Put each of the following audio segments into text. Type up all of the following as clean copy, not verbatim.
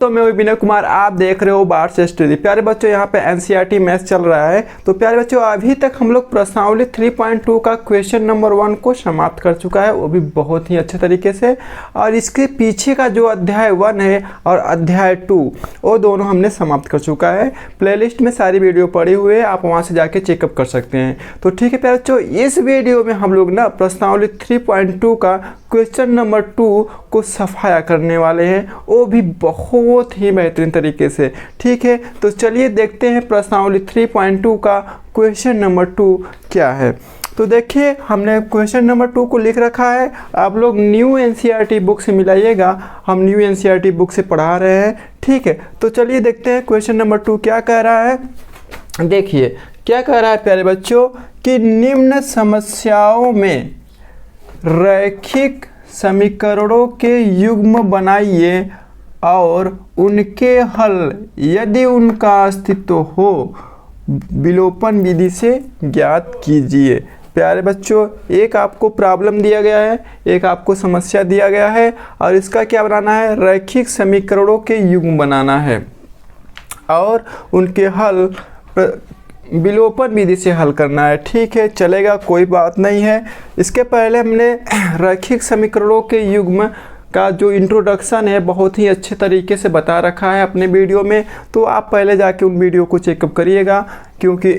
तो मैं विनय कुमार, आप देख रहे हो बार्स स्टडी। प्यारे बच्चों, यहाँ पे एनसीईआरटी मैथ्स चल रहा है। तो प्यारे बच्चों, अभी तक हम लोग प्रश्नावली 3.2 का क्वेश्चन नंबर 1 को समाप्त कर चुका है, वो भी बहुत ही अच्छे तरीके से। और इसके पीछे का जो अध्याय 1 है और अध्याय 2 वो दोनों हमने समाप्त कर चुका है। प्लेलिस्ट में सारी वीडियो पड़ी हुई है, आप वहाँ से जाके चेकअप कर सकते हैं। तो ठीक है प्यारे बच्चों, इस वीडियो में हम लोग ना प्रश्नावली 3.2 का क्वेश्चन नंबर 2 को सफाया करने वाले हैं, वो भी बहुत ही बेहतरीन तरीके से। ठीक है, तो चलिए देखते हैं प्रश्नावली 3.2 का क्वेश्चन नंबर 2 क्या है। तो देखिए, हमने क्वेश्चन नंबर 2 को लिख रखा है। आप लोग न्यू एनसीईआरटी बुक से मिलाइएगा, हम न्यू एनसीईआरटी बुक से पढ़ा रहे हैं। ठीक है, तो चलिए देखते हैं क्वेश्चन नंबर 2 क्या कह रहा है। देखिए क्या कह रहा है प्यारे बच्चों कि निम्न समस्याओं में रैखिक समीकरणों के युग्म बनाइए और उनके हल, यदि उनका अस्तित्व हो, विलोपन विधि से ज्ञात कीजिए। प्यारे बच्चों, एक आपको प्रॉब्लम दिया गया है, एक आपको समस्या दिया गया है, और इसका क्या बनाना है, रैखिक समीकरणों के युग्म बनाना है और उनके हल विलोपन विधि से हल करना है। ठीक है, चलेगा, कोई बात नहीं है। इसके पहले हमने रैखिक समीकरणों के युग्म का जो इंट्रोडक्शन है बहुत ही अच्छे तरीके से बता रखा है अपने वीडियो में, तो आप पहले जाके उन वीडियो को चेकअप करिएगा, क्योंकि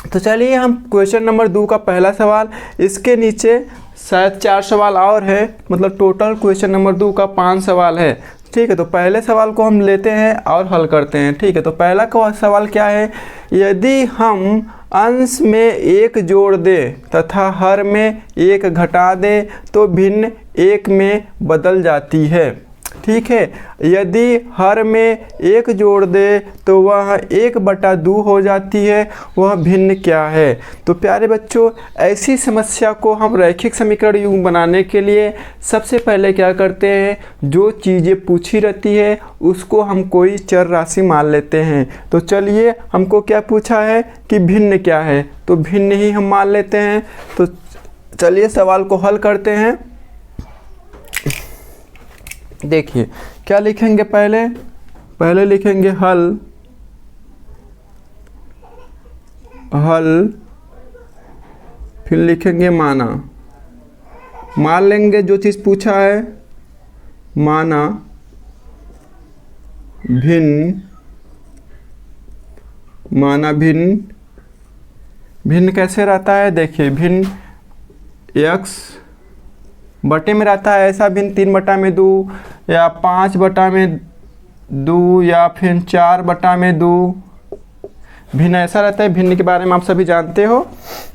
तो चलिए हम क्वेश्चन नंबर 2 का पहला सवाल, इसके नीचे शायद 4 सवाल और है, मतलब टोटल क्वेश्चन नंबर 2 का 5 सवाल है। ठीक है, तो पहले सवाल को हम लेते हैं और हल करते हैं। ठीक है, तो पहला सवाल क्या है, यदि हम अंश में 1 जोड़ दें तथा हर में 1 घटा दें तो भिन्न 1 में बदल जाती है। ठीक है, यदि हर में 1 जोड़ दे तो वह 1/2 हो जाती है, वह भिन्न क्या है। तो प्यारे बच्चों, ऐसी समस्या को हम रैखिक समीकरण युग्म बनाने के लिए सबसे पहले क्या करते हैं, जो चीज़ें पूछी रहती है उसको हम कोई चर राशि मान लेते हैं। तो चलिए, हमको क्या पूछा है कि भिन्न क्या है, तो भिन्न ही हम मान लेते हैं। तो चलिए सवाल को हल करते हैं। देखिए क्या लिखेंगे, पहले लिखेंगे हल, फिर लिखेंगे माना, मान लेंगे जो चीज़ पूछा है, माना भिन्न, भिन्न कैसे रहता है। देखिए, भिन्न x बटे में रहता है, ऐसा भिन्न 3/2 या 5/2 या फिर 4/2 भिन्न ऐसा रहता है। भिन्न के बारे में आप सभी जानते हो,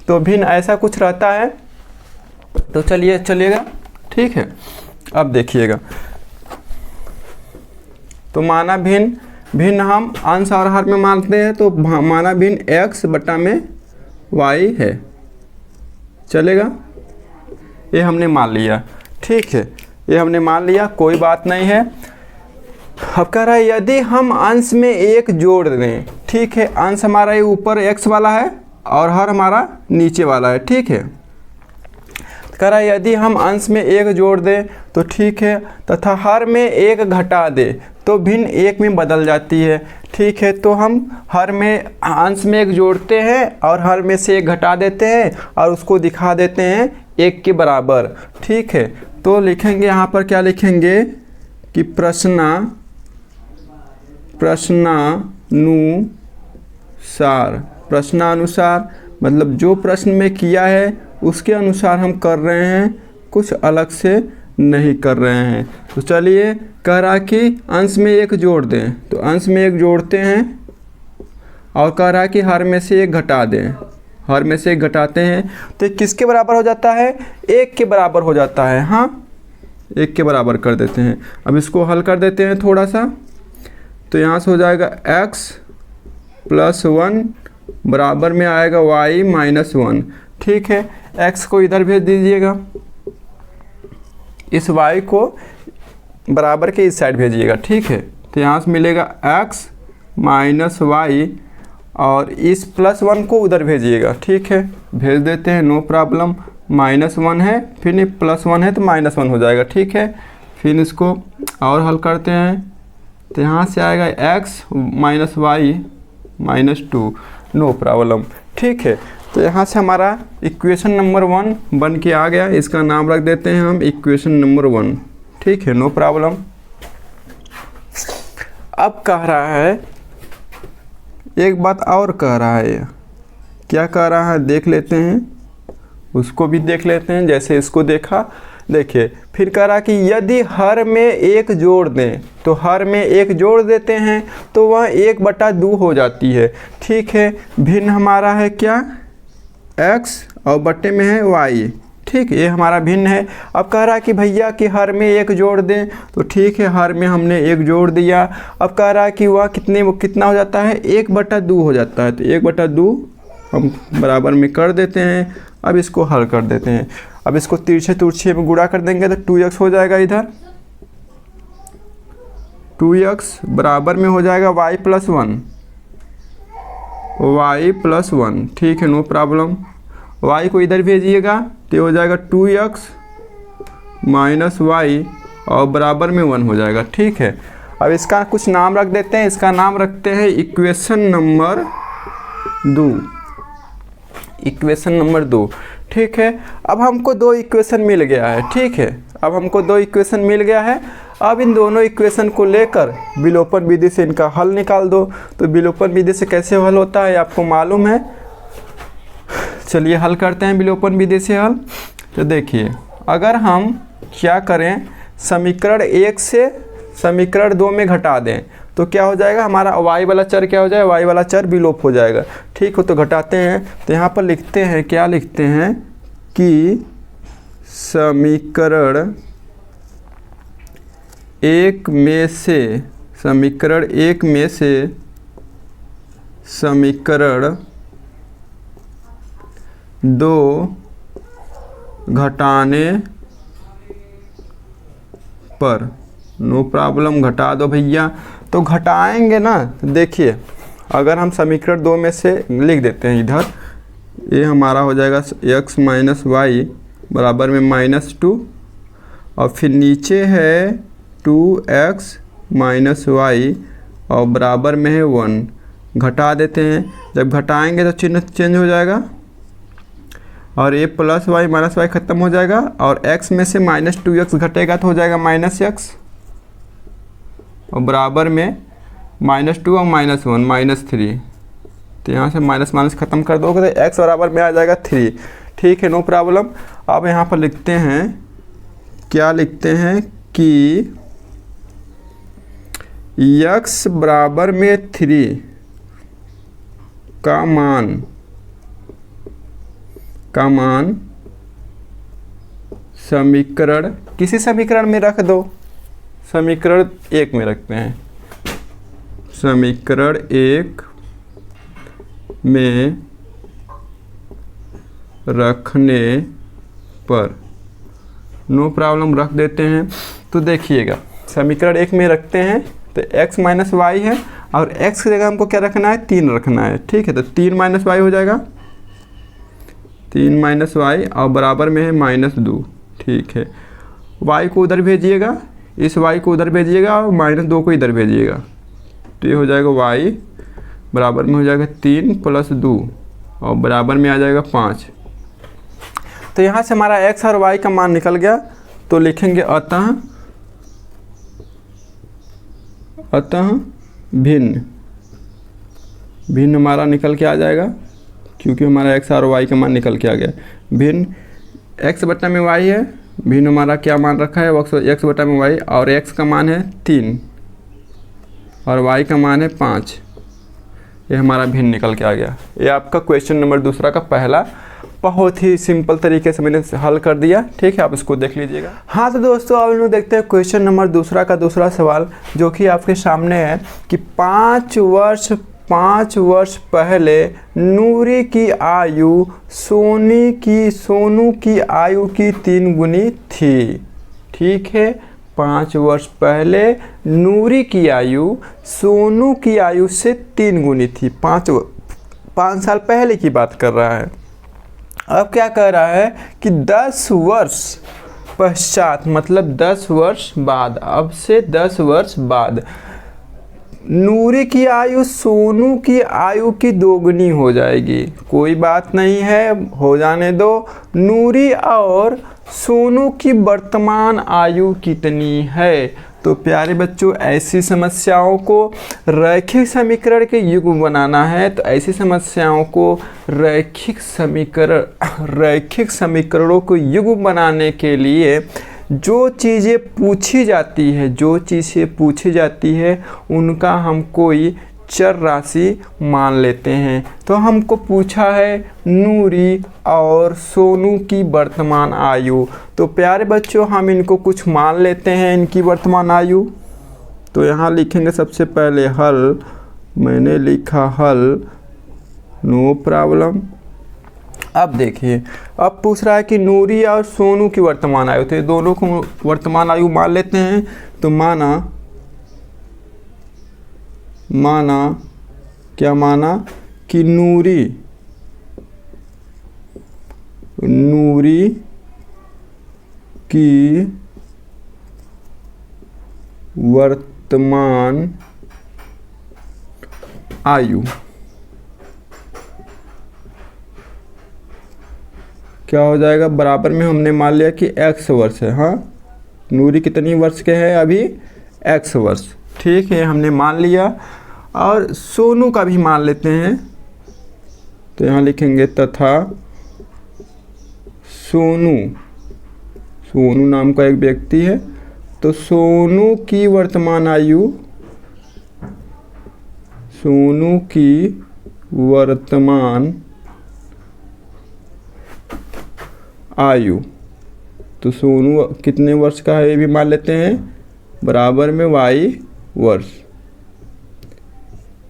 तो भिन्न ऐसा कुछ रहता है। तो चलिएगा, ठीक है। अब देखिएगा, तो माना भिन्न हम अंश और हर में मानते हैं, तो माना भिन्न x बटा में y है, चलेगा, ये हमने मान लिया। ठीक है, ये हमने मान लिया, कोई बात नहीं है। अब कह रहा है यदि हम अंश में 1 जोड़ दें। ठीक है, अंश हमारा ये ऊपर x वाला है और हर हमारा नीचे वाला है। ठीक है, कह रहा है यदि हम अंश में 1 जोड़ दें तो ठीक है, तथा हर में 1 घटा दे तो भिन्न 1 में बदल जाती है। ठीक है, तो हम हर में अंश में 1 जोड़ते हैं और हर में से 1 घटा देते हैं और उसको दिखा देते हैं 1 के बराबर। ठीक है, तो लिखेंगे यहाँ पर, क्या लिखेंगे कि प्रश्नानुसार, मतलब जो प्रश्न में किया है उसके अनुसार हम कर रहे हैं, कुछ अलग से नहीं कर रहे हैं। तो चलिए, कह रहा कि अंश में 1 जोड़ दें, तो अंश में 1 जोड़ते हैं, और कह रहा कि हर में से 1 घटा दें, हर में से 1 घटाते हैं, तो किसके बराबर हो जाता है, 1 के बराबर हो जाता है। हाँ, 1 के बराबर कर देते हैं। अब इसको हल कर देते हैं थोड़ा सा, तो यहाँ से हो जाएगा x + 1 बराबर में आएगा y - 1। ठीक है, x को इधर भेज दीजिएगा, इस y को बराबर के इस साइड भेजिएगा। ठीक है, तो यहाँ से मिलेगा x - y, और इस +1 को उधर भेजिएगा। ठीक है, भेज देते हैं, नो प्रॉब्लम। -1 है, फिर +1 है तो -1 हो जाएगा। ठीक है, फिर इसको और हल करते हैं। तो यहाँ से आएगा x minus Y minus 2, no problem. ठीक है, तो यहाँ से हमारा इक्वेशन नंबर 1 बन के आ गया। इसका नाम रख देते हैं हम इक्वेशन नंबर 1। ठीक है, नो प्रॉब्लम। अब कह रहा है, एक बात और कह रहा है, क्या कह रहा है देख लेते हैं, उसको भी देख लेते हैं जैसे इसको देखा। देखिए, फिर कह रहा कि यदि हर में एक जोड़ दें, तो हर में एक जोड़ देते हैं तो वह 1/2 हो जाती है। ठीक है, भिन्न हमारा है क्या, x और बट्टे में है y। ठीक, ये हमारा भिन्न है। अब कह रहा है कि भैया कि हर में एक जोड़ दें, तो ठीक है, हर में हमने एक जोड़ दिया। अब कह रहा है कि वह कितना हो जाता है, 1/2 हो जाता है। तो 1/2 हम बराबर में कर देते हैं। अब इसको हल कर देते हैं। अब इसको तिरछे में गुणा कर देंगे तो 2x हो जाएगा, इधर 2x बराबर में हो जाएगा y + 1, y + 1। ठीक है, नो प्रॉब्लम। y को इधर भेजिएगा तो हो जाएगा 2x माइनस y और बराबर में 1 हो जाएगा। ठीक है, अब इसका कुछ नाम रख देते हैं। इसका नाम रखते हैं इक्वेशन नंबर 2, इक्वेशन नंबर 2। ठीक है, अब हमको 2 इक्वेशन मिल गया है। ठीक है, अब हमको 2 इक्वेशन मिल गया है। अब इन दोनों इक्वेशन को लेकर विलोपन विधि से इनका हल निकाल दो। तो विलोपन विधि से कैसे हल होता है आपको मालूम है। चलिए हल करते हैं विलोपन विधि से हल। तो देखिए, अगर हम क्या करें, समीकरण 1 से समीकरण 2 में घटा दें तो क्या हो जाएगा, हमारा y वाला चर क्या हो जाएगा, y वाला चर विलोप हो जाएगा। ठीक हो, तो घटाते हैं। तो यहाँ पर लिखते हैं, क्या लिखते हैं कि समीकरण 1 में से समीकरण 2 घटाने पर, नो प्रॉब्लम, घटा दो भैया। तो घटाएंगे ना, देखिए अगर हम समीकरण 2 में से लिख देते हैं इधर, ये हमारा हो जाएगा x माइनस वाई बराबर में -2 और फिर नीचे है 2x माइनस वाई और बराबर में है 1। घटा देते हैं, जब घटाएंगे तो चिन्ह चेंज हो जाएगा और ये प्लस वाई माइनस वाई ख़त्म हो जाएगा और x में से -2x घटेगा तो हो जाएगा -x और बराबर में -2 और -1 -3। तो यहाँ से माइनस माइनस ख़त्म कर दोगे तो x बराबर में आ जाएगा 3। ठीक है, नो प्रॉब्लम। अब यहाँ पर लिखते हैं, क्या लिखते हैं कि x बराबर में 3 का मान समीकरण, किसी समीकरण में रख दो, समीकरण 1 में रखते हैं। समीकरण 1 में रखने पर, नो प्रॉब्लम, रख देते हैं। तो देखिएगा, समीकरण 1 में रखते हैं तो x माइनस वाई है और x की जगह हमको क्या रखना है, 3 रखना है। ठीक है, तो 3 माइनस वाई हो जाएगा, 3 माइनस वाई और बराबर में है -2। ठीक है, y को उधर भेजिएगा, इस y को उधर भेजिएगा और -2 को इधर भेजिएगा। तो ये हो जाएगा y बराबर में हो जाएगा 3 + 2 और बराबर में आ जाएगा 5। तो यहाँ से हमारा x और y का मान निकल गया। तो लिखेंगे अतः भिन्न हमारा निकल के आ जाएगा, क्योंकि हमारा x और y का मान निकल के आ गया। भिन्न x बटा में y है, भिन्न हमारा क्या मान रखा है, x बटा में y और x का मान है 3 और y का मान है 5। ये हमारा भिन्न निकल के आ गया। ये आपका क्वेश्चन नंबर 2 का पहला बहुत ही सिंपल तरीके से मैंने हल कर दिया। ठीक है, आप इसको देख लीजिएगा। हाँ, तो दोस्तों अब लोग देखते हैं क्वेश्चन नंबर 2 का दूसरा सवाल, जो कि आपके सामने है कि 5 वर्ष पहले नूरी की आयु सोनू की आयु की 3 गुनी थी। ठीक है, 5 वर्ष पहले नूरी की आयु सोनू की आयु से 3 गुनी थी। 5 साल पहले की बात कर रहा है। अब क्या कह रहा है कि 10 वर्ष पश्चात, मतलब 10 वर्ष बाद, अब से 10 वर्ष बाद नूरी की आयु सोनू की आयु की दोगुनी हो जाएगी। कोई बात नहीं है, हो जाने दो। नूरी और सोनू की वर्तमान आयु कितनी है? तो प्यारे बच्चों, ऐसी समस्याओं को रैखिक समीकरण के युग्म बनाना है। तो ऐसी समस्याओं को रैखिक समीकरणों को युग्म बनाने के लिए जो चीज़ें पूछी जाती है उनका हम कोई चर राशि मान लेते हैं। तो हमको पूछा है नूरी और सोनू की वर्तमान आयु। तो प्यारे बच्चों, हम इनको कुछ मान लेते हैं, इनकी वर्तमान आयु। तो यहाँ लिखेंगे सबसे पहले हल। मैंने लिखा हल, नो प्रॉब्लम। अब देखिए, अब पूछ रहा है कि नूरी और सोनू की वर्तमान आयु। तो ये दोनों को वर्तमान आयु मान लेते हैं। तो माना क्या माना कि नूरी की वर्तमान आयु क्या हो जाएगा? बराबर में हमने मान लिया कि x वर्ष है। हाँ, नूरी कितनी वर्ष के है अभी? x वर्ष। ठीक है, हमने मान लिया। और सोनू का भी मान लेते हैं। तो यहाँ लिखेंगे तथा सोनू नाम का एक व्यक्ति है। तो सोनू की वर्तमान आयु तो सोनू कितने वर्ष का है ये भी मान लेते हैं, बराबर में y वर्ष।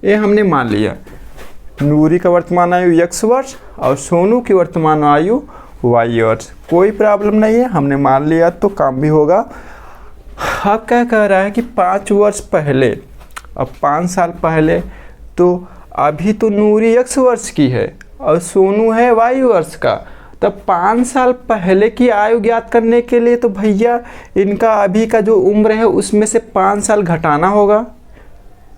ये हमने मान लिया। नूरी का वर्तमान आयु x वर्ष और सोनू की वर्तमान आयु y वर्ष। कोई प्रॉब्लम नहीं है, हमने मान लिया तो काम भी होगा। अब क्या कह रहा है कि 5 वर्ष पहले, अब 5 साल पहले, तो अभी तो नूरी x वर्ष की है और सोनू है y वर्ष का। तब 5 साल पहले की आयु ज्ञात करने के लिए तो भैया इनका अभी का जो उम्र है उसमें से 5 साल घटाना होगा।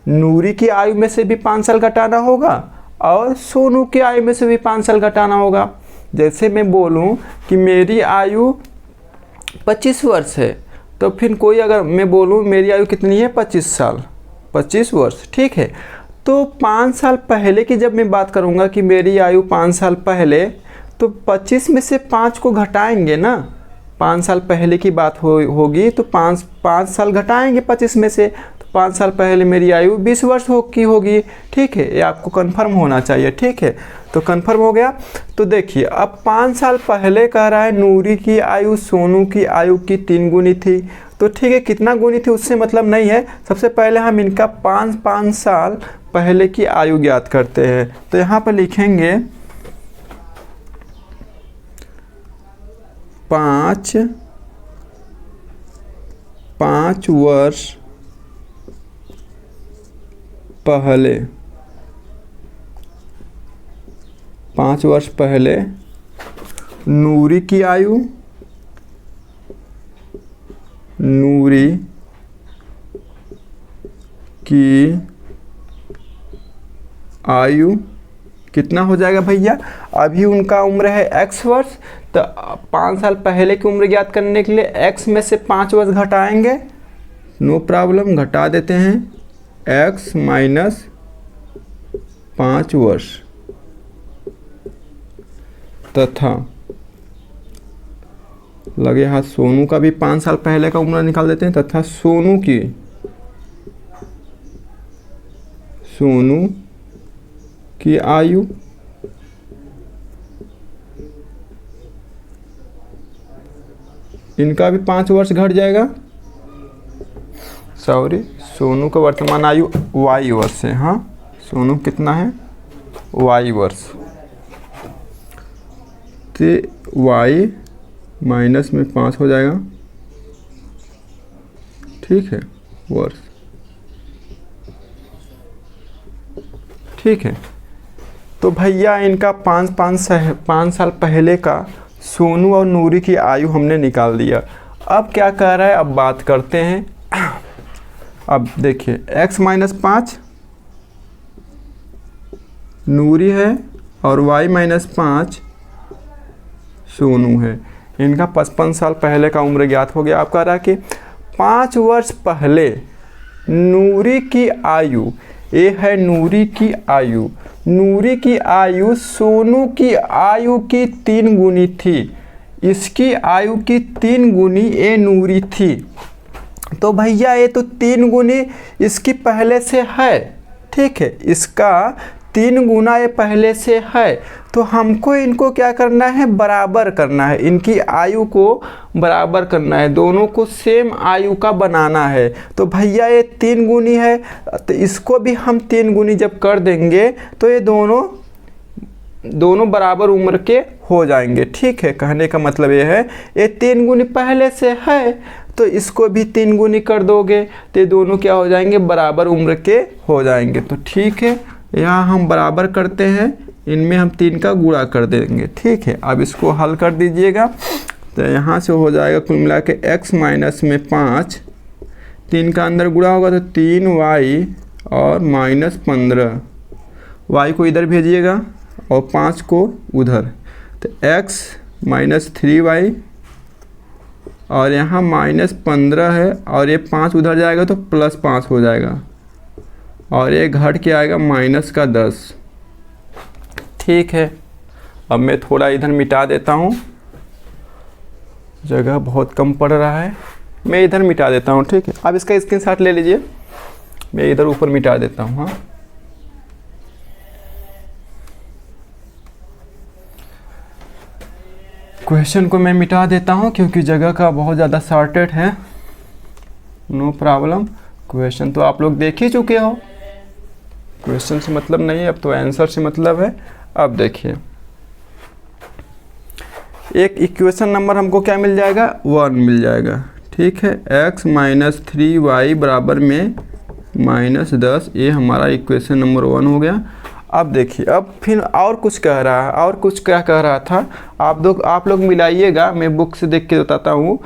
नूरी की आयु में से भी 5 साल घटाना होगा और सोनू की आयु में से भी 5 साल घटाना होगा। जैसे मैं बोलूं कि मेरी आयु 25 वर्ष है, तो फिर कोई अगर मैं बोलूं मेरी आयु कितनी है? 25 वर्ष। ठीक है, तो 5 साल पहले की जब मैं बात करूंगा कि मेरी आयु 5 साल पहले, तो 25 में से 5 को घटाएंगे ना। 5 साल पहले की बात होगी तो 5 साल घटाएंगे 25 में से, तो 5 साल पहले मेरी आयु 20 वर्ष की होगी। ठीक है, ये आपको कंफर्म होना चाहिए। ठीक है, तो कंफर्म हो गया। तो देखिए, अब 5 साल पहले कह रहा है नूरी की आयु सोनू की आयु की 3 गुनी थी। तो ठीक है, कितना गुनी थी उससे मतलब नहीं है। सबसे पहले हम इनका 5 साल पहले की आयु ज्ञात करते हैं। तो यहाँ पर लिखेंगे 5 वर्ष पहले, 5 वर्ष पहले नूरी की आयु कितना हो जाएगा भैया? अभी उनका उम्र है x वर्ष, तो 5 साल पहले की उम्र ज्ञात करने के लिए x में से 5 वर्ष घटाएंगे। नो प्रॉब्लम, घटा देते हैं। x माइनस 5 वर्ष तथा लगे हाथ सोनू का भी 5 साल पहले का उम्र निकाल देते हैं। तथा सोनू की आयु इनका भी 5 वर्ष घट जाएगा। सॉरी, सोनू का वर्तमान आयु y वर्ष है। हाँ, सोनू कितना है? y वर्ष। तो y माइनस में 5 हो जाएगा। ठीक है, वर्ष। ठीक है, तो भैया इनका 5 साल पहले का सोनू और नूरी की आयु हमने निकाल दिया। अब क्या कह रहा है? अब बात करते हैं। अब देखिए x माइनस 5 नूरी है और y माइनस 5 सोनू है। इनका 55 साल पहले का उम्र ज्ञात हो गया। आप कह रहा है कि 5 वर्ष पहले नूरी की आयु, ये है नूरी की आयु, नूरी की आयु सोनू की आयु की 3 गुनी थी। इसकी आयु की 3 गुनी ये नूरी थी। तो भैया ये तो 3 गुनी इसकी पहले से है, ठीक है, इसका 3 गुना ये पहले से है। तो हमको इनको क्या करना है, बराबर करना है, इनकी आयु को बराबर करना है, दोनों को सेम आयु का बनाना है। तो भैया ये 3 गुनी है, तो इसको भी हम 3 गुनी जब कर देंगे तो ये दोनों बराबर उम्र के हो जाएंगे, ठीक है। कहने का मतलब ये है ये 3 गुनी पहले से है, तो इसको भी 3 गुनी कर दोगे तो ये दोनों क्या हो जाएंगे, बराबर उम्र के हो जाएंगे। तो ठीक है, यहाँ हम बराबर करते हैं, इनमें हम 3 का गुणा कर देंगे, ठीक है। अब इसको हल कर दीजिएगा, तो यहाँ से हो जाएगा कुल मिला के x माइनस में 5, 3 का अंदर गुणा होगा तो 3y और माइनस 15, y को इधर भेजिएगा और 5 को उधर, तो x माइनस 3y और यहाँ माइनस 15 है और ये 5 उधर जाएगा तो प्लस 5 हो जाएगा और ये घट के आएगा माइनस का 10, ठीक है। अब मैं थोड़ा इधर मिटा देता हूँ, जगह बहुत कम पड़ रहा है, मैं इधर मिटा देता हूँ, ठीक है। अब इसका स्क्रीनशॉट ले लीजिए, मैं इधर ऊपर मिटा देता हूँ। हाँ, क्वेश्चन को मैं मिटा देता हूँ क्योंकि जगह का बहुत ज़्यादा शॉर्टेज है। नो प्रॉब्लम, क्वेश्चन तो आप लोग देख ही चुके हो, क्वेश्चन से मतलब नहीं है, अब तो आंसर से मतलब है। अब देखिए एक इक्वेशन नंबर हमको क्या मिल जाएगा, 1 मिल जाएगा, ठीक है। x माइनस 3y बराबर में माइनस 10, ये हमारा इक्वेशन नंबर 1 हो गया। अब देखिए, अब फिर और कुछ कह रहा है, और कुछ क्या कह रहा था, आप लोग मिलाइएगा, मैं बुक से देख के बताता हूँ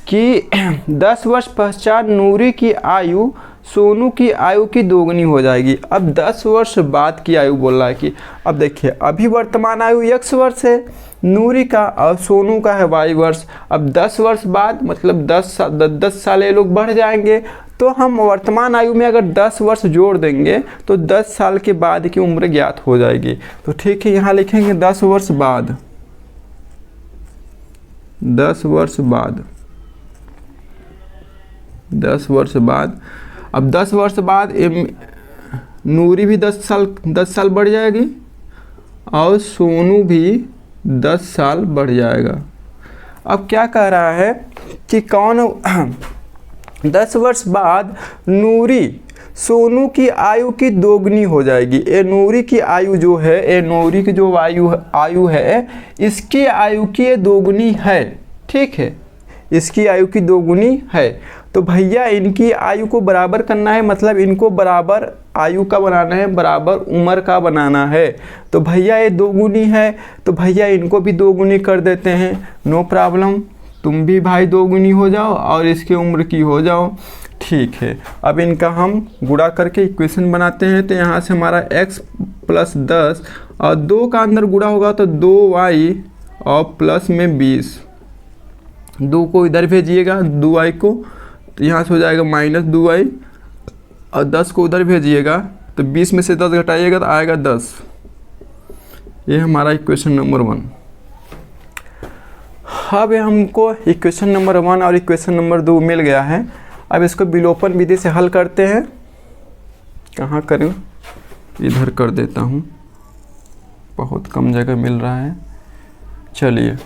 कि 10 वर्ष पश्चात नूरी की आयु सोनू की आयु की 2 गुनी हो जाएगी। अब 10 वर्ष बाद की आयु बोल रहा है कि, अब देखिए अभी वर्तमान आयु x वर्ष है नूरी का और सोनू का है y वर्ष। अब 10 वर्ष बाद मतलब 10 साल ये लोग बढ़ जाएंगे, तो हम वर्तमान आयु में अगर 10 वर्ष जोड़ देंगे तो 10 साल के बाद की उम्र ज्ञात हो जाएगी। तो ठीक है, यहाँ लिखेंगे 10 वर्ष बाद, 10 वर्ष बाद, 10 वर्ष बाद। अब 10 वर्ष बाद नूरी भी 10 साल बढ़ जाएगी और सोनू भी 10 साल बढ़ जाएगा। अब क्या कह रहा है कि कौन 10 वर्ष बाद नूरी सोनू की आयु की 2 गुनी हो जाएगी। ये नूरी की आयु जो है, ये नूरी की जो आयु है, इसकी आयु की ये 2 गुनी है, ठीक है, इसकी आयु की 2 गुनी है। तो भैया इनकी आयु को बराबर करना है, मतलब इनको बराबर आयु का बनाना है, बराबर उम्र का बनाना है। तो भैया ये 2 गुनी है, तो भैया इनको भी 2 गुनी कर देते हैं, नो प्रॉब्लम। तुम भी भाई 2 गुनी हो जाओ और इसकी उम्र की हो जाओ, ठीक है। अब इनका हम गुणा करके इक्वेशन बनाते हैं। तो यहाँ से हमारा x प्लस 10 और 2 का अंदर गुणा होगा तो 2y और प्लस में 20, 2 को इधर भेजिएगा 2y को, तो यहाँ से हो जाएगा माइनस 2y और 10 को उधर भेजिएगा तो 20 में से 10 घटाइएगा तो आएगा 10। ये हमारा इक्वेशन नंबर 1। अब हमको इक्वेशन नंबर 1 और इक्वेशन नंबर 2 मिल गया है। अब इसको विलोपन विधि से हल करते हैं। कहाँ करूँ, इधर कर देता हूँ, बहुत कम जगह मिल रहा है। चलिए,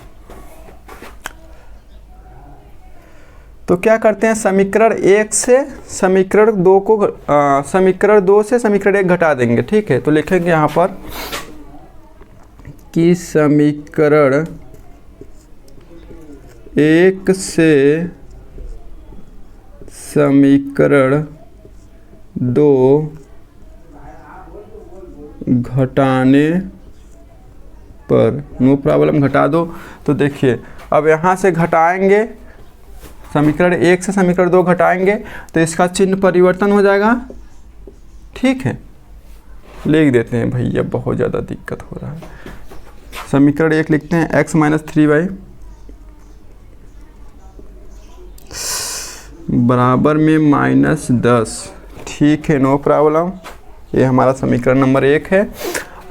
तो क्या करते हैं, समीकरण 1 से समीकरण 2 को समीकरण 2 से समीकरण 1 घटा देंगे, ठीक है। तो लिखेंगे यहाँ पर कि समीकरण 1 से समीकरण 2 घटाने पर, नो प्रॉब्लम, घटा दो। तो देखिए अब यहाँ से घटाएंगे समीकरण 1 से समीकरण 2 घटाएंगे तो इसका चिन्ह परिवर्तन हो जाएगा। ठीक है, लिख देते हैं भैया, बहुत ज़्यादा दिक्कत हो रहा है। समीकरण 1 लिखते हैं x माइनस 3y बराबर में -10। ठीक है, नो प्रॉब्लम। ये हमारा समीकरण नंबर 1 है।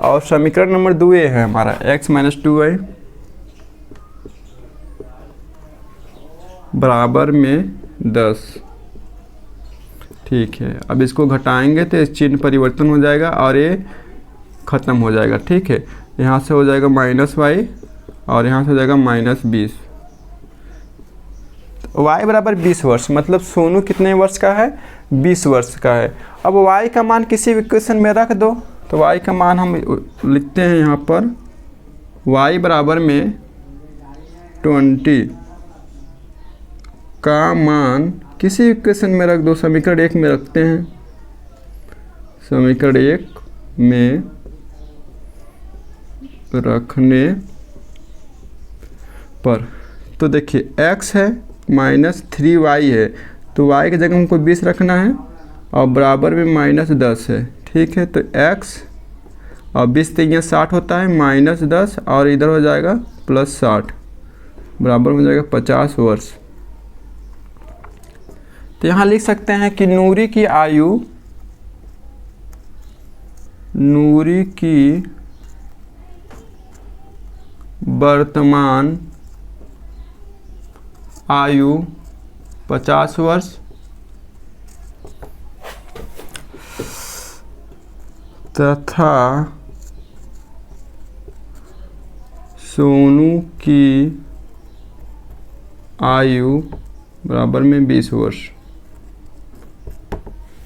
और समीकरण नंबर 2 ये है हमारा x माइनस 2y बराबर में 10। ठीक है, अब इसको घटाएंगे तो इस चिन्ह परिवर्तन हो जाएगा और ये ख़त्म हो जाएगा। ठीक है, यहाँ से हो जाएगा -y और यहाँ से हो जाएगा -20। y बराबर 20 वर्ष, मतलब सोनू कितने वर्ष का है? 20 वर्ष का है। अब y का मान किसी इक्वेशन में रख दो, तो y का मान हम लिखते हैं यहाँ पर y बराबर में 20 का मान किसी इक्वेशन में रख दो। समीकरण 1 में रखते हैं, समीकरण 1 में रखने पर तो देखिए x है -3y है, तो y की जगह हमको 20 रखना है और बराबर में -10 है। ठीक है, तो x और 20 यहाँ 60 होता है, -10 और इधर हो जाएगा +60 बराबर हो जाएगा 50 वर्ष। तो यहाँ लिख सकते हैं कि नूरी की वर्तमान आयु 50 वर्ष तथा सोनू की आयु बराबर में 20 वर्ष।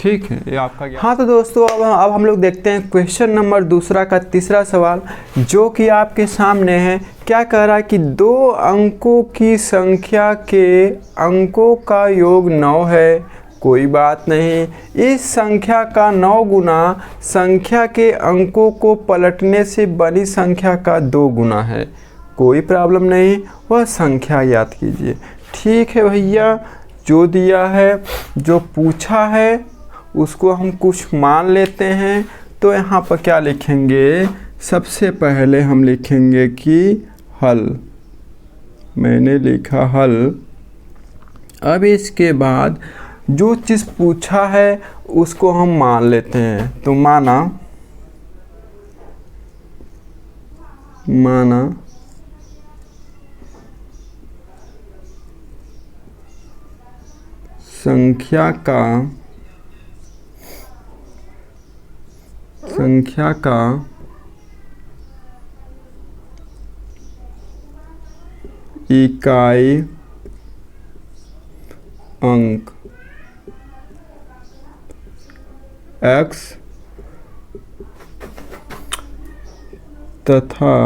ठीक है, ये आपका ज्ञान। हाँ तो दोस्तों अब हम लोग देखते हैं क्वेश्चन नंबर 2 का तीसरा सवाल, जो कि आपके सामने है। क्या कह रहा है कि 2 अंकों की संख्या के अंकों का योग 9 है। कोई बात नहीं, इस संख्या का 9 गुना संख्या के अंकों को पलटने से बनी संख्या का 2 गुना है। कोई प्रॉब्लम नहीं, वह संख्या याद कीजिए। ठीक है भैया, जो दिया है, जो पूछा है, उसको हम कुछ मान लेते हैं। तो यहाँ पर क्या लिखेंगे? सबसे पहले हम लिखेंगे कि हल। मैंने लिखा हल। अब इसके बाद जो चीज़ पूछा है उसको हम मान लेते हैं। तो माना संख्या का इकाई अंक x तथा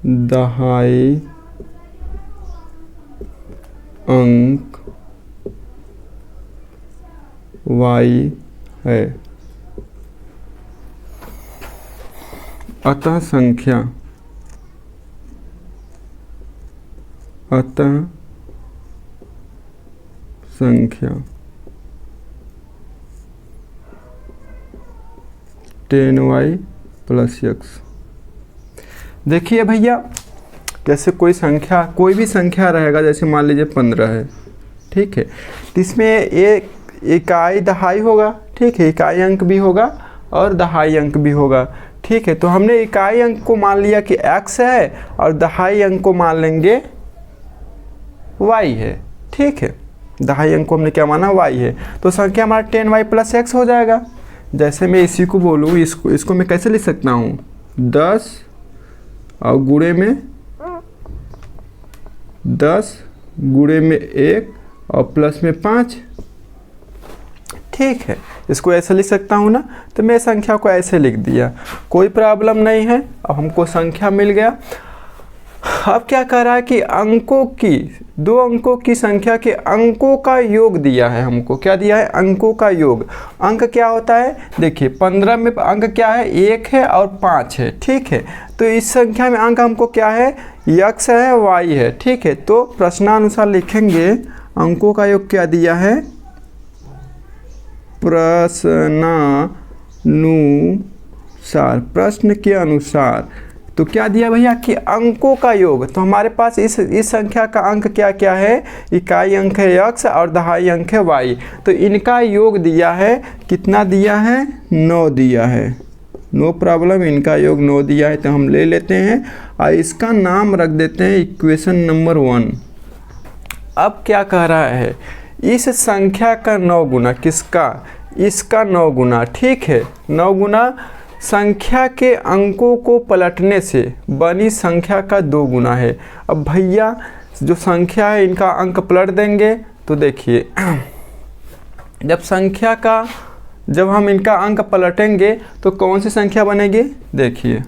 दहाई अंक y है। अतः संख्या 10y + x। देखिए भैया, जैसे कोई भी संख्या रहेगा, जैसे मान लीजिए 15 है। ठीक है, तो इसमें एक इकाई दहाई होगा। ठीक है, इकाई अंक भी होगा और दहाई अंक भी होगा। ठीक है, तो हमने इकाई अंक को मान लिया कि x है और दहाई अंक को मान लेंगे y है। ठीक है, दहाई अंक को हमने क्या माना? y है। तो संख्या हमारा 10y + x हो जाएगा। जैसे मैं इसी को बोलूँ, इसको मैं कैसे लिख सकता हूँ? 10 और गुणे में 10 गुणे में 1 और प्लस में 5। ठीक है, इसको ऐसे लिख सकता हूँ ना। तो मैं संख्या को ऐसे लिख दिया, कोई प्रॉब्लम नहीं है। अब हमको संख्या मिल गया। अब क्या कह रहा है कि अंकों की, दो अंकों की संख्या के अंकों का योग दिया है हमको। क्या दिया है? अंकों का योग। अंक क्या होता है? देखिए 15 में अंक क्या है? 1 है और 5 है, ठीक है। तो इस संख्या में अंक हमको क्या है? x है, y है, ठीक है। तो प्रश्नानुसार लिखेंगे अंकों का योग क्या दिया है? प्रश्नानुसार, प्रश्न के अनुसार। तो क्या दिया भैया कि अंकों का योग। तो हमारे पास इस संख्या का अंक क्या क्या है? इकाई अंक है x और दहाई अंक है y। तो इनका योग दिया है, कितना दिया है? 9 दिया है। नो प्रॉब्लम, इनका योग 9 दिया है तो हम ले लेते हैं और इसका नाम रख देते हैं इक्वेशन नंबर 1। अब क्या कह रहा है? इस संख्या का 9 गुना, किसका? इसका 9 गुना, ठीक है। 9 गुना संख्या के अंकों को पलटने से बनी संख्या का 2 गुना है। अब भैया जो संख्या है इनका अंक पलट देंगे तो देखिए जब हम इनका अंक पलटेंगे तो कौन सी संख्या बनेगी? देखिए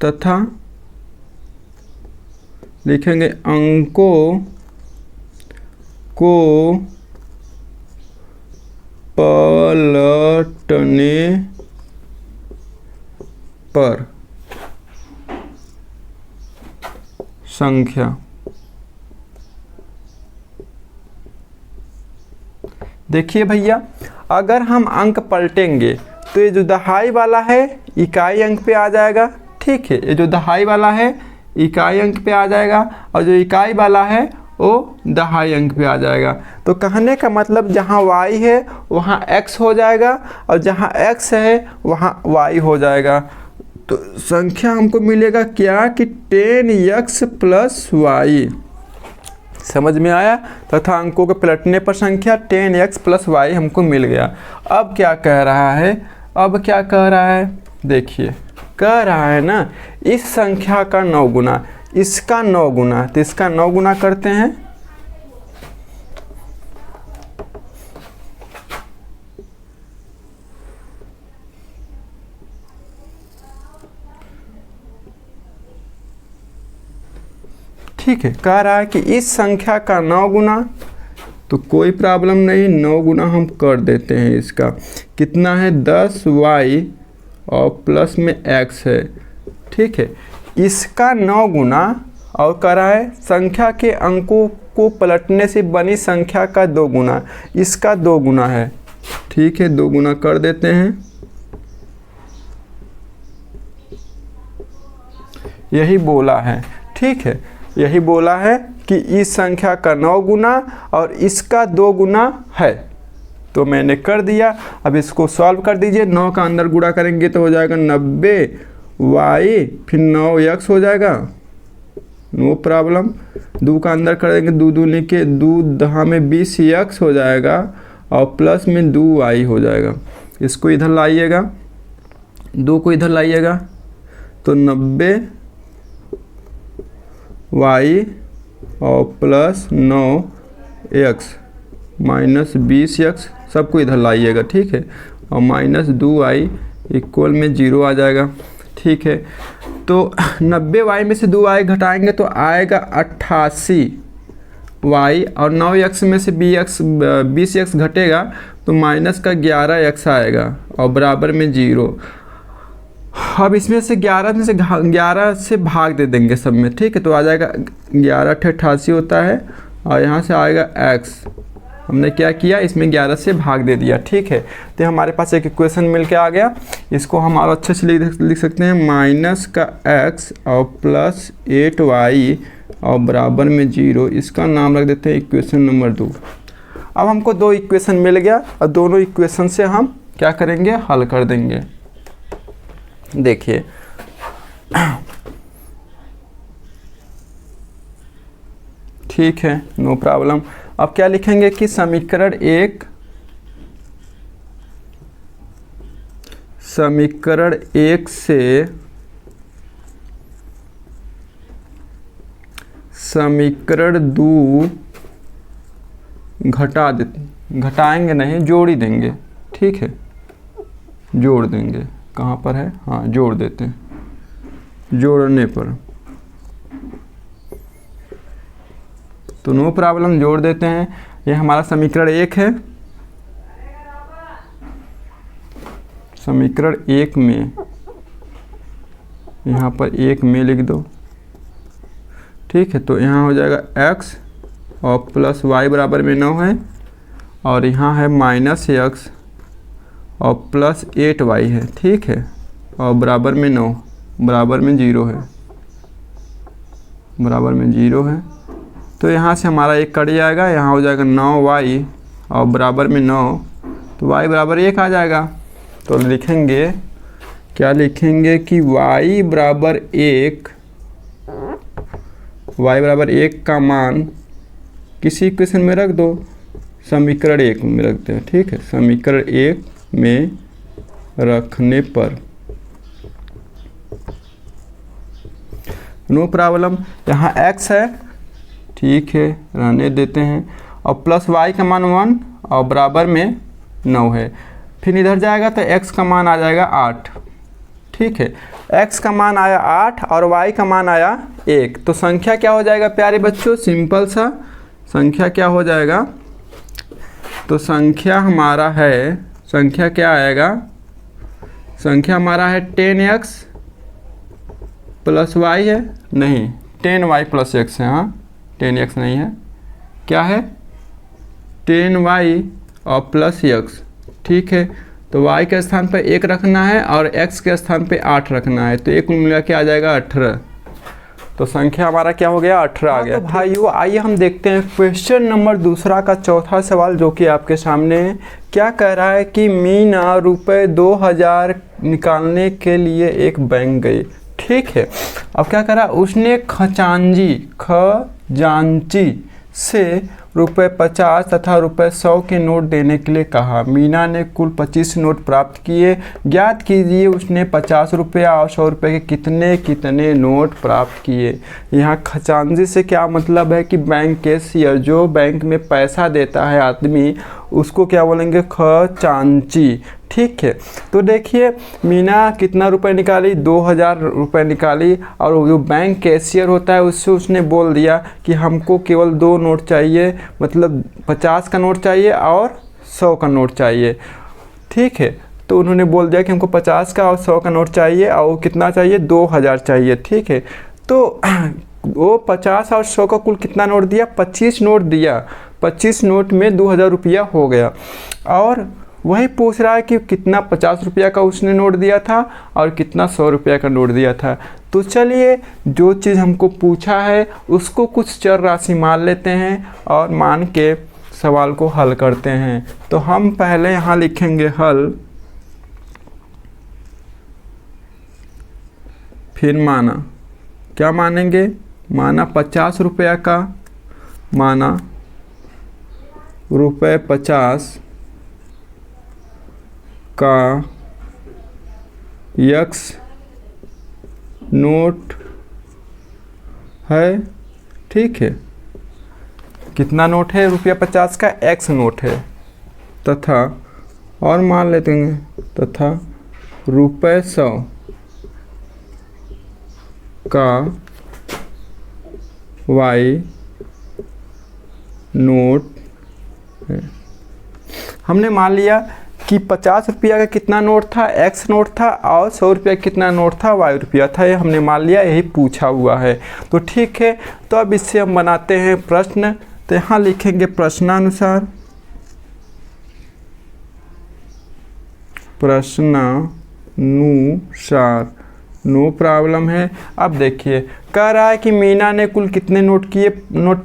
तथा लिखेंगे अंकों को पलटने पर संख्या। देखिए भैया अगर हम अंक पलटेंगे तो ये जो दहाई वाला है इकाई अंक पे आ जाएगा, ठीक है। ये जो दहाई वाला है इकाई अंक पे आ जाएगा और जो इकाई वाला है वो दहाई अंक पे आ जाएगा। तो कहने का मतलब जहाँ y है वहाँ x हो जाएगा और जहाँ x है वहाँ y हो जाएगा। तो संख्या हमको मिलेगा क्या कि 10x प्लस y। समझ में आया? तथा अंकों के पलटने पर संख्या 10x प्लस y हमको मिल गया। अब क्या कह रहा है? अब क्या कह रहा है? देखिए कह रहा है ना इस संख्या का 9 गुना, इसका 9 गुना, तो इसका 9 गुना करते हैं। ठीक है, कह रहा है कि इस संख्या का 9 गुना, तो कोई प्रॉब्लम नहीं, 9 गुना हम कर देते हैं। इसका कितना है? 10y और प्लस में x है, ठीक है। इसका 9 गुना और कह रहा है संख्या के अंकों को पलटने से बनी संख्या का 2 गुना, इसका 2 गुना है, ठीक है। 2 गुना कर देते हैं। यही बोला है, ठीक है। यही बोला है कि इस संख्या का 9 गुना और इसका 2 गुना है। तो मैंने कर दिया। अब इसको सॉल्व कर दीजिए। 9 का अंदर गुणा करेंगे तो हो जाएगा 90y, फिर 9x हो जाएगा, नो प्रॉब्लम। 2 का अंदर करेंगे, 2 दूनी के 2 दहा में 20x हो जाएगा और प्लस में 2y हो जाएगा। इसको इधर लाइएगा, 2 को इधर लाइएगा तो 90y और प्लस 9x माइनस 20x, सबको इधर लाइएगा, ठीक है। और माइनस 2y इक्वल में 0 आ जाएगा, ठीक है। तो 90y में से 2y घटाएंगे तो आएगा 88y और 9x में से 20x घटेगा तो माइनस का 11x आएगा और बराबर में 0। अब इसमें से 11 से भाग दे देंगे सब में, ठीक है। तो आ जाएगा 11 88 होता है और यहाँ से आएगा x। हमने क्या किया? इसमें 11 से भाग दे दिया, ठीक है। तो हमारे पास एक इक्वेशन मिल के आ गया। इसको हम और अच्छे से लिख सकते हैं, माइनस का x और प्लस 8y और बराबर में 0। इसका नाम रख देते हैं इक्वेशन नंबर 2। अब हमको 2 इक्वेशन मिल गया और दोनों इक्वेशन से हम क्या करेंगे? हल कर देंगे। देखिए ठीक है, नो प्रॉब्लम। अब क्या लिखेंगे कि समीकरण 1 से समीकरण 2 घटाएंगे नहीं, जोड़ ही देंगे, ठीक है, जोड़ देंगे। कहाँ पर है, हाँ जोड़ देते हैं, जोड़ने पर तो नो प्रॉब्लम, जोड़ देते हैं। ये हमारा समीकरण 1 है। समीकरण 1 में यहाँ पर 1 में लिख दो, ठीक है। तो यहाँ हो जाएगा x और प्लस y बराबर में 9 है, और यहाँ है माइनस x और प्लस 8y है, ठीक है, और बराबर में 9, बराबर में 0 है, बराबर में 0 है। तो यहाँ से हमारा 1 कट जाएगा, यहाँ हो जाएगा 9y और बराबर में 9, तो y बराबर 1 आ जाएगा। तो लिखेंगे, क्या लिखेंगे कि y बराबर 1, y बराबर 1 का मान किसी इक्वेशन में रख दो, समीकरण 1 में रखते हैं, ठीक है। समीकरण 1 में रखने पर नो प्रॉब्लम, यहाँ x है, ठीक है, रहने देते हैं, और प्लस y का मान 1 और बराबर में 9 है। फिर इधर जाएगा तो x का मान आ जाएगा 8, ठीक है। x का मान आया 8 और y का मान आया 1, तो संख्या क्या हो जाएगा प्यारे बच्चों, सिंपल सा संख्या क्या हो जाएगा, तो संख्या हमारा है, संख्या क्या आएगा, संख्या हमारा है 10x प्लस y है, नहीं 10y प्लस x है, हाँ 10x नहीं है, क्या है 10y और प्लस x, ठीक है। तो y के स्थान पर 1 रखना है और x के स्थान पे 8 रखना है, तो एक मिला के आ जाएगा 18। तो संख्या हमारा क्या हो गया, 18 आ गया। तो भाइयों आइए हम देखते हैं क्वेश्चन नंबर दूसरा का चौथा सवाल, जो कि आपके सामने है। क्या कह रहा है कि मीना रुपए 2000 निकालने के लिए एक बैंक गई, ठीक है। अब क्या करा, उसने खजांची से रुपए 50 तथा रुपए 100 के नोट देने के लिए कहा। मीना ने कुल 25 नोट प्राप्त किए, ज्ञात कीजिए उसने 50 रुपया और 100 रुपये के कितने कितने नोट प्राप्त किए। यहाँ खजांची से क्या मतलब है कि बैंक कैशियर, जो बैंक में पैसा देता है आदमी, उसको क्या बोलेंगे, खजांची, ठीक है। तो देखिए मीना कितना रुपए निकाली, 2000 रुपये निकाली, और जो बैंक कैशियर होता है उससे उसने बोल दिया कि हमको केवल 2 नोट चाहिए, मतलब 50 का नोट चाहिए और 100 का नोट चाहिए, ठीक है। तो उन्होंने बोल दिया कि हमको 50 का और 100 का नोट चाहिए, और कितना चाहिए, 2000 चाहिए, ठीक है। तो वो 50 और 100 का कुल कितना नोट दिया, 25 नोट दिया, 25 नोट में 2000 रुपया हो गया। और वही पूछ रहा है कि कितना 50 रुपया का उसने नोट दिया था और कितना 100 रुपया का नोट दिया था। तो चलिए जो चीज़ हमको पूछा है उसको कुछ चर राशि मान लेते हैं और मान के सवाल को हल करते हैं। तो हम पहले यहाँ लिखेंगे हल, फिर माना, क्या मानेंगे, माना 50 रुपया का, माना रुपये 50 का x नोट है, ठीक है। कितना नोट है, रुपया 50 का x नोट है, तथा और मान लेते हैं, तथा रुपये 100 का y नोट है। हमने मान लिया कि 50 रुपया का कितना नोट था, x नोट था, और 100 रुपया कितना नोट था, y रुपया था। ये हमने मान लिया, यही पूछा हुआ है। तो ठीक है, तो अब इससे हम बनाते हैं प्रश्न। तो यहाँ लिखेंगे प्रश्नानुसार, प्रश्नानुसार, नो प्रॉब्लम है। अब देखिए कह रहा है कि मीना ने कुल कितने नोट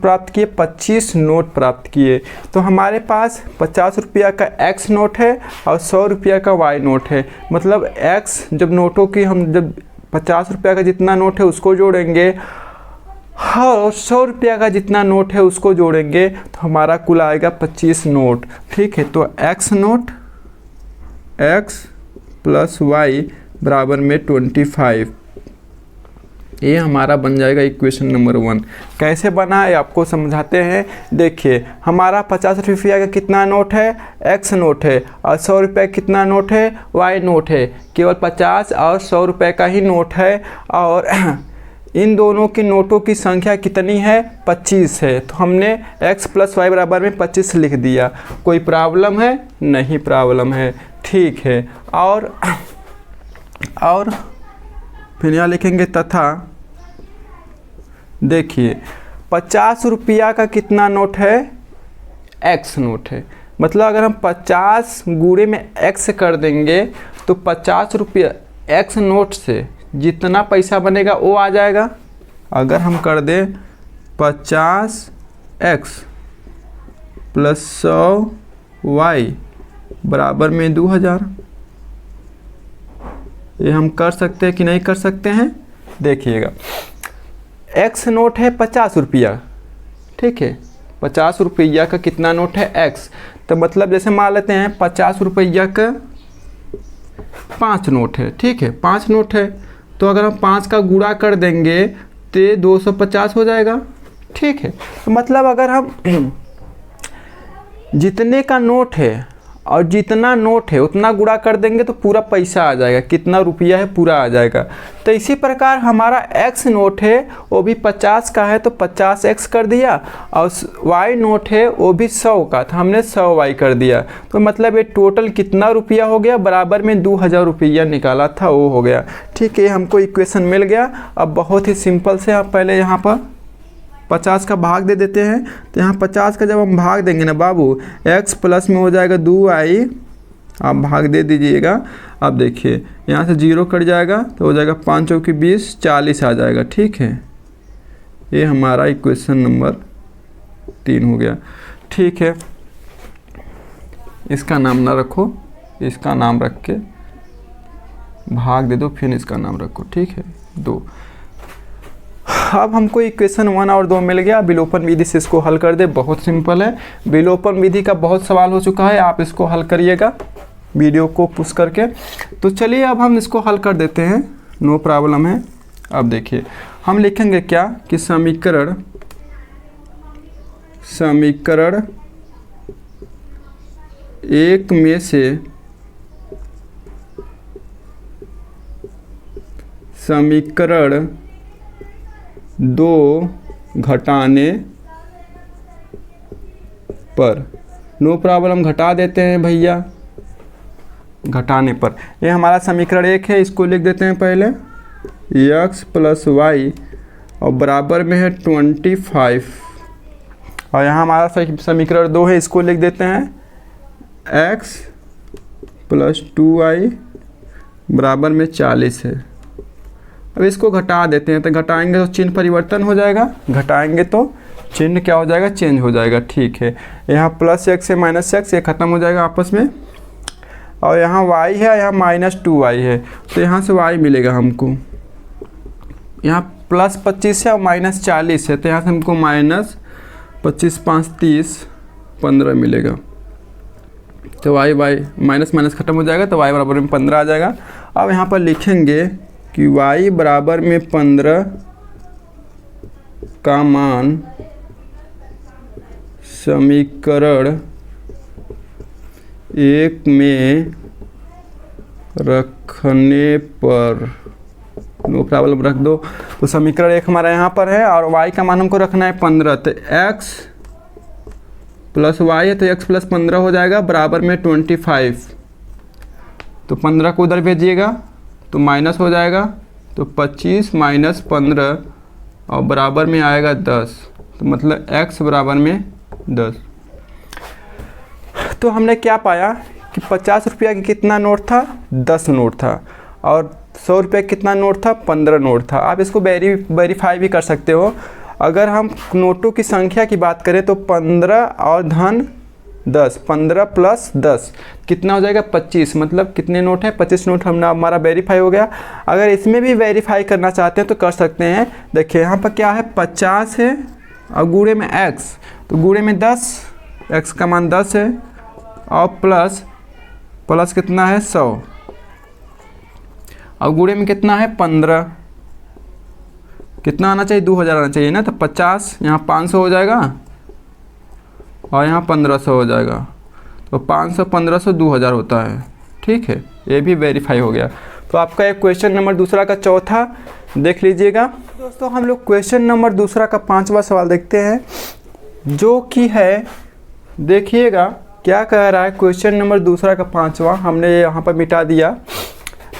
प्राप्त किए, 25 नोट प्राप्त किए। तो हमारे पास 50 रुपया का x नोट है और 100 रुपया का y नोट है। मतलब x जब नोटों की हम जब 50 रुपया का जितना नोट है उसको जोड़ेंगे और 100 रुपया का जितना नोट है उसको जोड़ेंगे, तो हमारा कुल आएगा 25 नोट, ठीक है। तो x note, x plus y बराबर में 25, ये हमारा बन जाएगा इक्वेशन नंबर 1। कैसे बना है आपको समझाते हैं। देखिए हमारा 50 रुपया का कितना नोट है, एक्स नोट है, और 100 रुपये कितना नोट है, वाई नोट है। केवल 50 और 100 रुपये का ही नोट है, और इन दोनों की नोटों की संख्या कितनी है, 25 है। तो हमने x + y बराबर में 25 लिख दिया। कोई प्रॉब्लम है, नहीं प्रॉब्लम है, ठीक है। और फिर यहाँ लिखेंगे तथा देखिए 50 रुपया का कितना नोट है, x नोट है। मतलब अगर हम 50 गुणे में x कर देंगे तो 50 रुपया x नोट से जितना पैसा बनेगा वो आ जाएगा। अगर हम कर दें 50x + 100y बराबर में 2000, ये हम कर सकते हैं कि नहीं कर सकते हैं। देखिएगा x नोट है 50 रुपया, ठीक है। 50 रुपया का कितना नोट है, x। तो मतलब जैसे मान लेते हैं 50 रुपया का 5 नोट है, ठीक है, 5 नोट है। तो अगर हम 5 का गुणा कर देंगे तो 250 हो जाएगा, ठीक है। तो मतलब अगर हम जितने का नोट है और जितना नोट है उतना गुणा कर देंगे तो पूरा पैसा आ जाएगा, कितना रुपया है पूरा आ जाएगा। तो इसी प्रकार हमारा x नोट है वो भी 50 का है तो 50x कर दिया, और y नोट है वो भी 100 का था, हमने 100y कर दिया। तो मतलब ये टोटल कितना रुपया हो गया, बराबर में 2000 रुपया निकाला था, वो हो गया, ठीक है। हमको इक्वेशन मिल गया। अब बहुत ही सिंपल से आप पहले यहाँ पर 50 का भाग दे देते हैं। तो यहाँ 50 का जब हम भाग देंगे ना बाबू, x प्लस में हो जाएगा 2y, आप भाग दे दीजिएगा। अब देखिए यहाँ से 0 कट जाएगा तो हो जाएगा 5 चौकी 20, 40 आ जाएगा, ठीक है। ये हमारा इक्वेशन नंबर 3 हो गया, ठीक है। इसका नाम ना रखो, इसका नाम रख के भाग दे दो, फिर इसका नाम रखो, ठीक है, 2। अब हमको इक्वेशन 1 और 2 मिल गया। विलोपन विधि से इसको हल कर दे, बहुत सिंपल है। विलोपन विधि का बहुत सवाल हो चुका है, आप इसको हल करिएगा वीडियो को पुश करके। तो चलिए अब हम इसको हल कर देते हैं, नो प्रॉब्लम है। अब देखिए हम लिखेंगे क्या कि समीकरण 1 में से समीकरण 2 घटाने पर, नो प्रॉब्लम, घटा देते हैं भैया, घटाने पर। ये हमारा समीकरण 1 है, इसको लिख देते हैं पहले x + y और बराबर में है 25। और यहाँ हमारा समीकरण 2 है, इसको लिख देते हैं x + 2y बराबर में 40 है। अब इसको घटा देते हैं, तो घटाएंगे तो चिन्ह परिवर्तन हो जाएगा, घटाएंगे तो चिन्ह क्या हो जाएगा, चेंज हो जाएगा, ठीक है। यहाँ +x से -x ये ख़त्म हो जाएगा आपस में, और यहाँ y है, यहाँ -2y है, तो यहाँ से y मिलेगा हमको। यहाँ +25 है और -40 है, तो यहाँ से हमको -25 5 30 15 मिलेगा। तो y माइनस ख़त्म हो जाएगा, तो y बराबर में 15 आ जाएगा। अब यहाँ पर लिखेंगे कि y बराबर में 15 का मान समीकरण 1 में रखने पर, नो प्रॉब्लम रख दो। तो समीकरण 1 हमारा यहाँ पर है और y का मान हमको रखना है 15, तो x + y है तो x + 15 हो जाएगा बराबर में 25। तो 15 को उधर भेजिएगा तो माइनस हो जाएगा, तो 25 - 15 और बराबर में आएगा 10, तो मतलब x बराबर में 10। तो हमने क्या पाया कि 50 रुपया की कितना नोट था, 10 नोट था, और 100 रुपये कितना नोट था, 15 नोट था। आप इसको वेरीफाई भी कर सकते हो। अगर हम नोटों की संख्या की बात करें तो 15 और धन 10, 15 + 10 कितना हो जाएगा, 25। मतलब कितने नोट हैं, 25 नोट हमारा वेरीफाई हो गया। अगर इसमें भी वेरीफाई करना चाहते हैं तो कर सकते हैं। देखिए यहाँ पर क्या है, 50 है और गुणे में x, तो गुणे में 10, x का मान 10 है, और प्लस कितना है 100, और गुणे में कितना है 15, कितना आना चाहिए, 2000 आना चाहिए ना। तो 50 यहाँ 500 हो जाएगा और यहाँ 1500 हो जाएगा। तो 500 1500 2000 होता है। ठीक है, ये भी वेरीफाई हो गया। तो आपका एक क्वेश्चन नंबर दूसरा का चौथा देख लीजिएगा। दोस्तों हम लोग क्वेश्चन नंबर दूसरा का 5वां सवाल देखते हैं, जो कि है, देखिएगा क्या कह रहा है। क्वेश्चन नंबर दूसरा का 5वां हमने यहाँ पर मिटा दिया,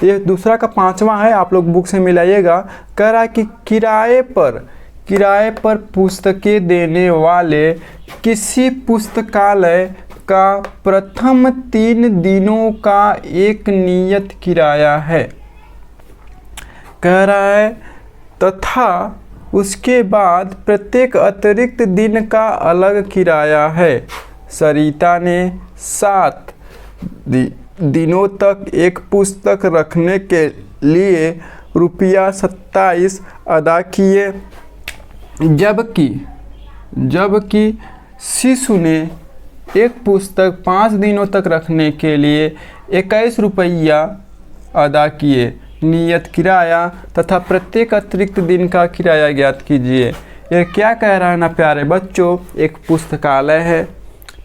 ये दूसरा का 5वां है, आप लोग बुक से मिलाइएगा। कह रहा है कि किराए पर पुस्तकें देने वाले किसी पुस्तकालय का प्रथम 3 दिनों का एक नियत किराया है। कह रहा है तथा उसके बाद प्रत्येक अतिरिक्त दिन का अलग किराया है। सरिता ने 7 दिनों तक एक पुस्तक रखने के लिए रुपया 27 अदा किए, जबकि शिशु ने एक पुस्तक 5 दिनों तक रखने के लिए 21 रुपया अदा किए। नियत किराया तथा प्रत्येक अतिरिक्त दिन का किराया ज्ञात कीजिए। यह क्या कह रहा है ना प्यारे बच्चों, एक पुस्तकालय है,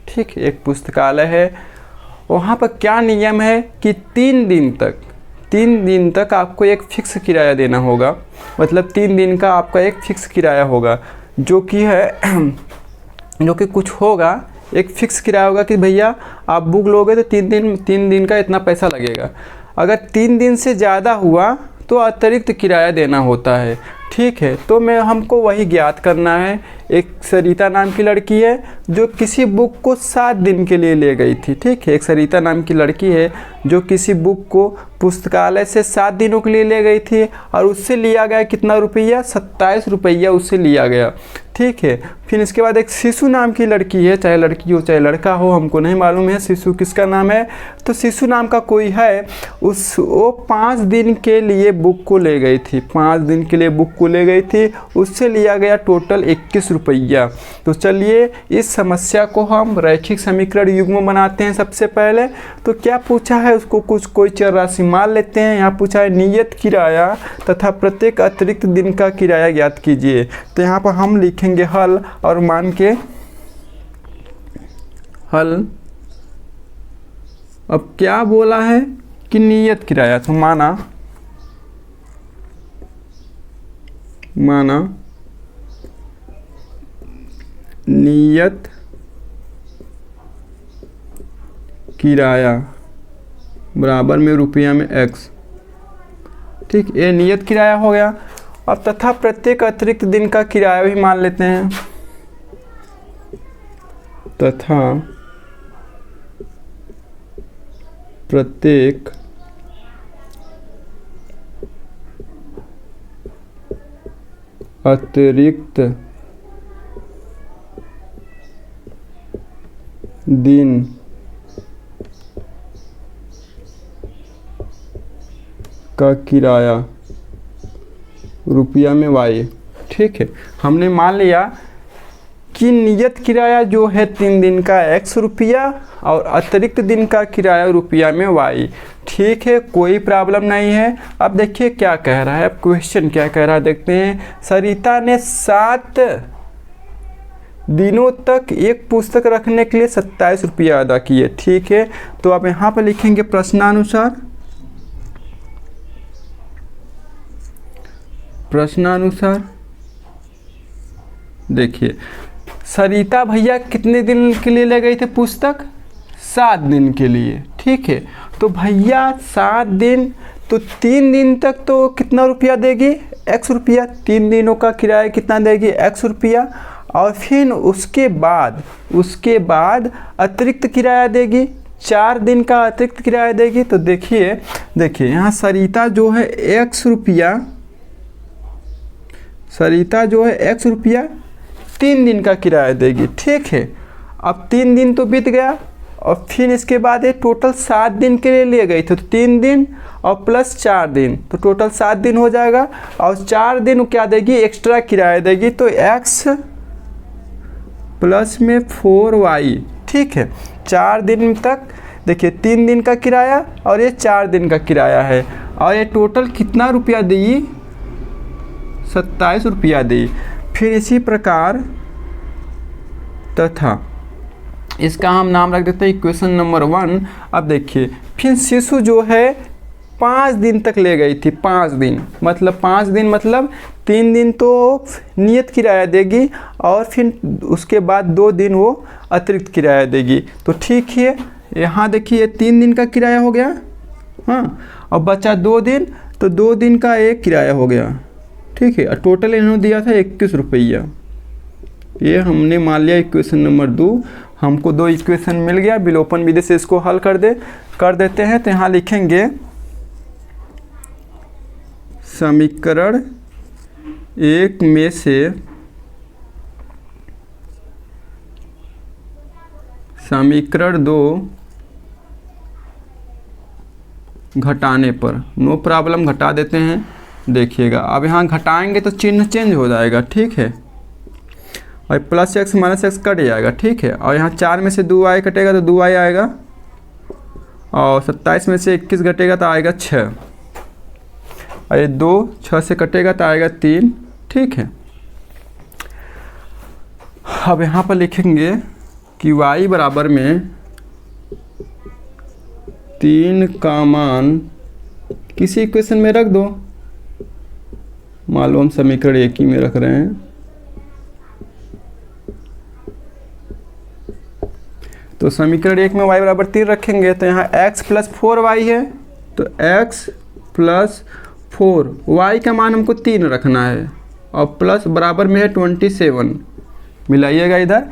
ठीक, एक पुस्तकालय है। वहाँ पर क्या नियम है कि 3 दिन तक आपको एक फिक्स किराया देना होगा। मतलब 3 दिन का आपका एक फिक्स किराया होगा, जो कि कुछ होगा, एक फिक्स किराया होगा कि भैया आप बुक लोगे तो 3 दिन का इतना पैसा लगेगा। अगर 3 दिन से ज़्यादा हुआ तो अतिरिक्त किराया देना होता है। ठीक है, तो हमको वही ज्ञात करना है। एक सरिता नाम की लड़की है जो किसी बुक को 7 दिन के लिए ले गई थी। ठीक है, एक सरिता नाम की लड़की है जो किसी बुक को पुस्तकालय से 7 दिनों के लिए ले गई थी और उससे लिया गया कितना रुपया, 27 रुपया उससे लिया गया। ठीक है, फिर इसके बाद एक शिशु नाम की लड़की है, चाहे लड़की हो चाहे लड़का हो, हमको नहीं मालूम है शिशु किसका नाम है। तो शिशु नाम का कोई है, वो 5 दिन के लिए बुक को ले गई थी, 5 दिन के लिए बुक को ले गई थी, उससे लिया गया टोटल 21 रुपया। तो चलिए इस समस्या को हम रैखिक समीकरण युग्म बनाते हैं। सबसे पहले तो क्या पूछा है, उसको कोई चर राशि मान लेते हैं। यहाँ पूछा है नियत किराया तथा प्रत्येक अतिरिक्त दिन का किराया ज्ञात कीजिए। तो यहाँ पर हम लिखेंगे हल और मान के हल। अब क्या बोला है कि नियत किराया, तो माना नियत किराया बराबर में रुपया में x। ठीक, ये नियत किराया हो गया। अब तथा प्रत्येक अतिरिक्त दिन का किराया भी मान लेते हैं। तथा प्रत्येक अतिरिक्त दिन का किराया रुपया में y। ठीक है, हमने मान लिया कि नियत किराया जो है 3 दिन का x रुपया और अतिरिक्त दिन का किराया रुपया में y। ठीक है, कोई प्रॉब्लम नहीं है। अब देखिए क्या कह रहा है, अब क्वेश्चन क्या कह रहा है देखते हैं। सरिता ने 7 दिनों तक एक पुस्तक रखने के लिए 27 रुपया अदा किए। ठीक है, तो अब यहाँ पर लिखेंगे प्रश्नानुसार। देखिए सरिता भैया कितने दिन के लिए ले गई थे पुस्तक, 7 दिन के लिए। ठीक है, तो भैया 7 दिन, तो 3 दिन तक तो कितना रुपया देगी, x रुपया। 3 दिनों का किराया कितना देगी, x रुपया। और फिर उसके बाद अतिरिक्त किराया देगी, 4 दिन का अतिरिक्त किराया देगी। तो देखिए यहाँ सरिता जो है x रुपया 3 दिन का किराया देगी। ठीक है, अब 3 दिन तो बीत गया और फिर इसके बाद ये टोटल 7 दिन के लिए ले गई थी। तो 3 दिन और प्लस 4 दिन, तो टोटल 7 दिन हो जाएगा। और 4 दिन क्या देगी, एक्स्ट्रा किराया देगी। तो x प्लस में 4y। ठीक है, 4 दिन तक देखिए 3 दिन का किराया और ये 4 दिन का किराया है। और ये टोटल कितना रुपया देगी, 27 रुपया दी। फिर इसी प्रकार तथा इसका हम नाम रख देते हैं इक्वेशन नंबर 1। अब देखिए फिर शिशु जो है 5 दिन तक ले गई थी, 5 दिन मतलब 5 दिन मतलब 3 दिन तो नियत किराया देगी और फिर उसके बाद 2 दिन वो अतिरिक्त किराया देगी। तो ठीक है, यहाँ देखिए 3 दिन का किराया हो गया, हाँ, और बचा 2 दिन, तो 2 दिन का एक किराया हो गया, ठीक है। और टोटल इन्होंने दिया था 21 रुपया। ये हमने मान लिया इक्वेशन नंबर 2। हमको 2 इक्वेशन मिल गया, विलोपन विधि से इसको हल कर देते हैं। तो यहाँ लिखेंगे समीकरण 1 में से समीकरण 2 घटाने पर, नो प्रॉब्लम, घटा देते हैं। देखिएगा अब यहाँ घटाएंगे तो चिन्ह चेंज हो जाएगा, ठीक है, और plus x minus x cut जाएगा, ठीक है। और यहाँ 4 में से 2y कटेगा तो 2y आएगा, और 27 में से 21 घटेगा तो आएगा 6, और ये 2 6 से कटेगा तो आएगा 3, ठीक है। अब यहाँ पर लिखेंगे कि y बराबर में 3 का मान किसी इक्वेशन में रख दो। मान लो हम समीकरण 1 ही में रख रहे हैं, तो समीकरण 1 में y बराबर 3 रखेंगे तो यहाँ x प्लस 4y है, तो x प्लस 4, y का मान हमको 3 रखना है, और प्लस बराबर में है 27, मिलाइएगा इधर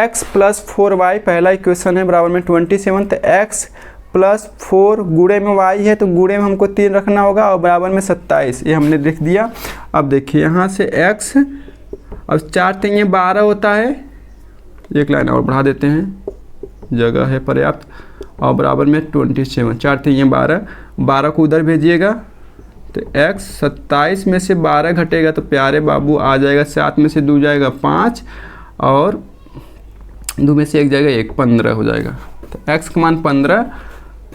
x प्लस 4y पहला इक्वेशन है, बराबर में 27, तो x प्लस 4 गुणे में y है तो गुणे में हमको 3 रखना होगा, और बराबर में 27, ये हमने लिख दिया। अब देखिए यहाँ से x, अब 4 3 12 होता है, एक लाइन और बढ़ा देते हैं, जगह है पर्याप्त, और बराबर में 27, 4 3 12, 12 को उधर भेजिएगा तो x 27 में से 12 घटेगा तो प्यारे बाबू आ जाएगा, 7 में से 2 जाएगा 5, और 2 में से 1 जाएगा 1, 15 हो जाएगा। तो x का मान 15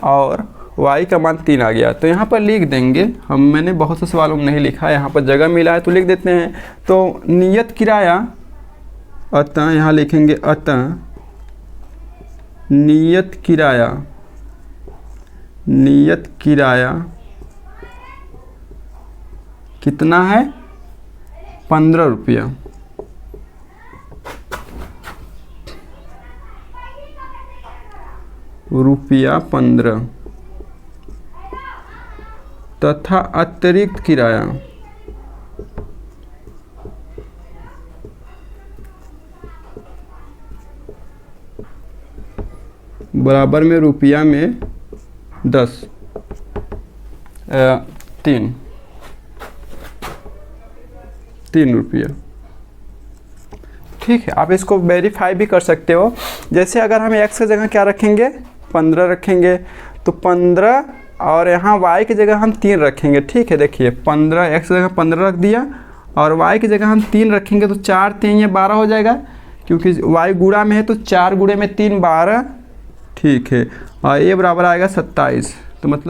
और y का मान 3 आ गया। तो यहाँ पर लिख देंगे हम, मैंने बहुत से सवालों में नहीं लिखा, यहाँ पर जगह मिला है तो लिख देते हैं। तो नियत किराया, अतः यहाँ लिखेंगे अतः नियत किराया कितना है, 15 रुपया। रुपया 15 तथा अतिरिक्त किराया बराबर में रुपया में 10 3 रुपया, ठीक है। आप इसको वेरीफाई भी कर सकते हो। जैसे अगर हम x की जगह क्या रखेंगे, 15 रखेंगे, तो 15, और यहाँ y की जगह हम 3 रखेंगे, ठीक है। देखिए 15, x की जगह 15 रख दिया, और y की जगह हम 3 रखेंगे तो 4 3 12 हो जाएगा, क्योंकि y गुणा में है तो 4 गुणे में 3 12, ठीक है। और ये बराबर आएगा 27, तो मतलब